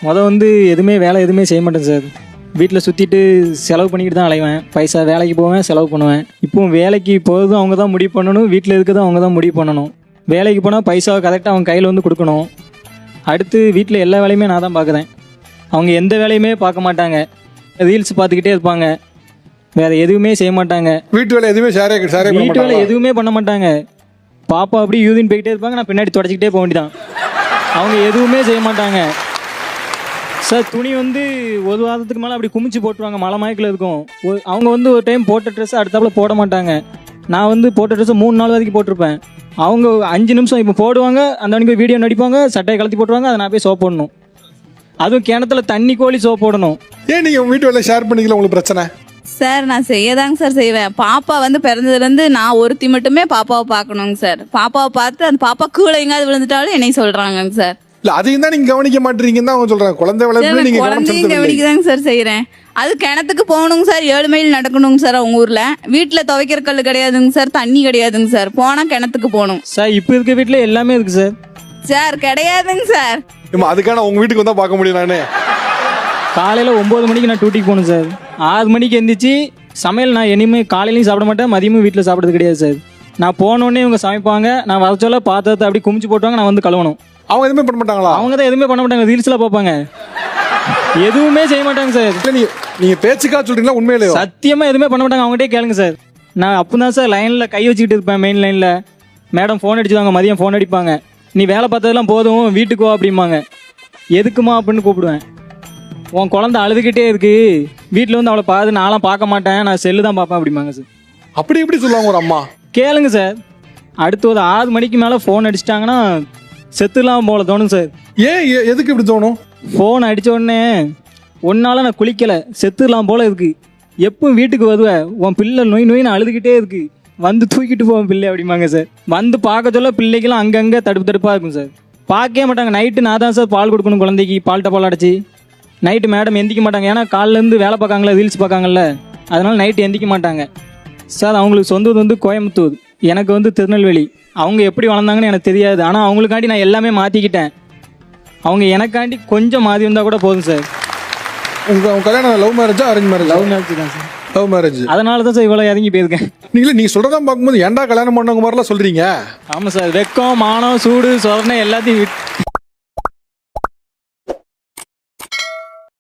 வந்து எதுவுமே வேலை எதுவுமே செய்ய மாட்டேன் சார். வீட்டில் சுற்றிட்டு செலவு பண்ணிக்கிட்டு தான் அலைவேன். பைசா வேலைக்கு போவேன், செலவு பண்ணுவேன். இப்போவும் வேலைக்கு போகிறதும் அவங்க தான் முடிவு பண்ணணும், வீட்டில் இருக்கிறதும் அவங்க தான் முடிவு பண்ணணும். வேலைக்கு போனால் பைசாவை கரெக்டாக அவங்க கையில் வந்து கொடுக்கணும். அடுத்து வீட்டில் எல்லா வேலையுமே நான் தான் பார்க்குறேன். அவங்க எந்த வேலையுமே பார்க்க மாட்டாங்க, ரீல்ஸ் பார்த்துக்கிட்டே இருப்பாங்க, வேறு எதுவுமே செய்ய மாட்டாங்க. வீட்டு வேலை எதுவுமே வீட்டு வேலை எதுவுமே பண்ண மாட்டாங்க. பாப்பா அப்படி யூரின் போய்கிட்டே இருப்பாங்க, நான் பின்னாடி தொடச்சிக்கிட்டே போக வேண்டியதான். அவங்க எதுவுமே செய்ய மாட்டாங்க சார். துணி வந்து ஒரு வாரத்துக்கு மேலே அப்படி குமிச்சு போட்டுருவாங்க, மழை மயக்கில் இருக்கும். அவங்க வந்து ஒரு டைம் போட்ட ட்ரெஸ்ஸை அடுத்தாப்புல போட மாட்டாங்க. நான் வந்து போட்ட ட்ரெஸ்ஸை 3 நாள் வரைக்கும் போட்டிருப்பேன். அவங்க 5 நிமிஷம் இப்போ போடுவாங்க, அந்த அன்றைக்கி போய் வீடியோ நடிப்பாங்க, சட்டையை கலத்தி போட்டுருவாங்க, அதை நான் போய் சோப் போடணும். அதுவும் கிணத்துல தண்ணி கோழி சோப் போடணும். ஏன் நீங்கள் உங்கள் வீட்டு வேலை ஷேர் பண்ணிக்கல, உங்களுக்கு பிரச்சனை? சார் நான் செய்யதாங்க சார் செய்வேன். பாப்பா வந்து பிறந்ததுலேருந்து நான் ஒருத்தி மட்டுமே பாப்பாவை பார்க்கணுங்க சார். பாப்பாவை பார்த்து அந்த பாப்பா கீழே எங்காவது விழுந்துட்டாலும் என்னை சொல்கிறாங்கங்க சார். இல்லை அதையும் தான் நீங்கள் கவனிக்க மாட்டீங்கன்னு தான் அவங்க சொல்கிறாங்க. குழந்தை வளர்ப்பு நீங்கள் குழந்தையும் கவனிக்கதாங்க சார் செய்கிறேன். அது கிணத்துக்கு போகணுங்க சார், 7 மைல் நடக்கணுங்க சார். அவங்க ஊரில் வீட்டில் துவைக்கிற கல் கிடையாதுங்க சார், தண்ணி கிடையாதுங்க சார். போனால் கிணத்துக்கு போகணும் சார். இப்போ இருக்க வீட்டில் எல்லாமே இருக்குது சார். சார் கிடையாதுங்க சார். அதுக்கான உங்கள் வீட்டுக்கு வந்தால் பார்க்க முடியும். நான் காலையில் 9 மணிக்கு நான் டியூட்டிக்கு போகணும் சார். 6 மணிக்கு எந்திரிச்சு சமையல் நான் இனிமேல் காலையிலையும் சாப்பிட மாட்டேன், மதியமும் வீட்டில் சாப்பிட்றது கிடையாது சார். நான் போனோடனே இவங்க சமைப்பாங்க, நான் வர சொல்ல பாத்திரத்தை அப்படி குமிச்சு போட்டுவாங்க, நான் வந்து கழுவணும். அவங்க எதுவுமே பண்ண மாட்டாங்களா? அவங்க தான் எதுவுமே பண்ண மாட்டாங்க, ரீல்ஸ்லாம் பார்ப்பாங்க, எதுவுமே செய்ய மாட்டாங்க சார். நீங்கள் பேச்சுக்காக சொல்கிறீங்களா உண்மையிலேயே? சத்தியமாக எதுவுமே பண்ண மாட்டாங்க. அவங்ககிட்டே கேளுங்க சார். நான் அப்போ தான் சார் லைனில் கை வச்சுக்கிட்டு இருப்பேன், மெயின் லைனில். மேடம் ஃபோன் அடிச்சுவாங்க, மதியம் ஃபோன் அடிப்பாங்க, நீ வேலை பார்த்ததெல்லாம் போதும் வீட்டுக்கு வா அப்படிம்பாங்க. எதுக்குமா அப்படின்னு கூப்பிடுவேன். உன் குழந்தை அழுதுகிட்டே இருக்கு, வீட்டில் வந்து அவளை பார்த்து நான்லாம் பார்க்க மாட்டேன், நான் செல்லு தான் பார்ப்பேன் அப்படிம்பாங்க சார். அப்படி எப்படி சொல்லுவாங்க ஒரு அம்மா? கேளுங்க சார். அடுத்து ஒரு 6 மணிக்கு மேலே ஃபோன் அடிச்சிட்டாங்கன்னா செத்துலாம் போல தோணும் சார். ஏன் எதுக்கு இப்படி தோணும்? ஃபோன் அடித்த உடனே ஒன்னால நான் குளிக்கலை, செத்துலாம் போல இருக்கு, எப்பவும் வீட்டுக்கு வருவேன், உன் பிள்ளை நோய் நோயின்னு அழுதுகிட்டே இருக்கு, வந்து தூக்கிட்டு போவேன் பிள்ளை அப்படிம்பாங்க சார். வந்து பார்க்க சொல்ல பிள்ளைக்கெல்லாம் அங்கங்கே தடுப்பு தடுப்பாக இருக்கும் சார். பார்க்கவே மாட்டாங்க. நைட்டு நான் தான் சார் பால் கொடுக்கணும் குழந்தைக்கு, பால்ட்ட பால் அடைச்சி. நைட்டு மேடம் எந்திக்க மாட்டாங்க, ஏன்னா காலிலேருந்து வேலை பார்க்காங்களா, ரீல்ஸ் பார்க்காங்கல்ல, அதனால் நைட்டு எந்திக்க மாட்டாங்க சார். அவங்களுக்கு சொந்தது வந்து கோயம்புத்தூர், எனக்கு வந்து திருநெல்வேலி. அவங்க எப்படி வளர்ந்தாங்கன்னு எனக்கு தெரியாது, ஆனால் அவங்களுக்காண்டி நான் எல்லாமே மாற்றிக்கிட்டேன். அவங்க எனக்காண்டி கொஞ்சம் மாறி வந்தால் கூட போதும் சார். உங்கள் கல்யாணம் லவ் மேரேஜா அரேஞ்ச் மேரேஜ்? லவ் மேரேஜ் தான் சார். Love marriage. அதனால தான் சார் இவ்வளோ இறங்கி போயிருக்கேன். நீங்கள் சொல்கிறதா பார்க்கும்போது ஏன்டா கல்யாணம் பண்ணவங்க மாதிரிலாம் சொல்கிறீங்க? ஆமாம் சார். வெக்கம், மானம், சூடு, சொரணை எல்லாத்தையும்